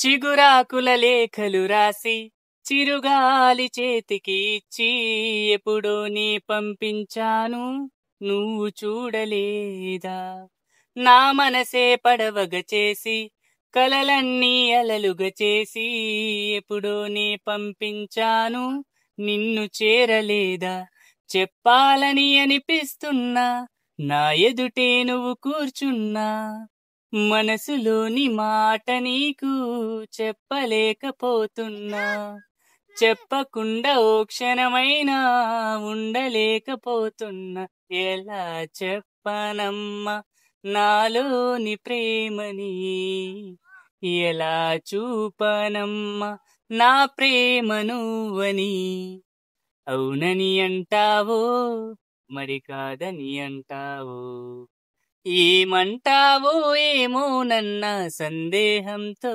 చిగురాకుల లేఖలు రాసి చిరుగాలి చేతికి ఇచ్చి ఎప్పుడో నీ పంపించాను నువ్వు చూడలేదా. నా మనసే పడవగా చేసి కలలన్నీ అలలుగా చేసి ఎప్పుడో నీ పంపించాను నిన్ను చేరలేదా. చెప్పాలని అనిపిస్తున్నా నా ఎదుటే నువ్వు కూర్చున్నా మనసులోని మాట నీకు చెప్పలేకపోతున్నా. చెప్పకుండా ఓ క్షణమైనా ఉండలేకపోతున్నా. ఎలా చెప్పనమ్మా నాలోని ప్రేమని, ఎలా చూపనమ్మా నా ప్రేమ నువ్వని. అవునని అంటావో మరి కాదని అంటావో, ఏమంటావో ఏమో నన్న సందేహంతో.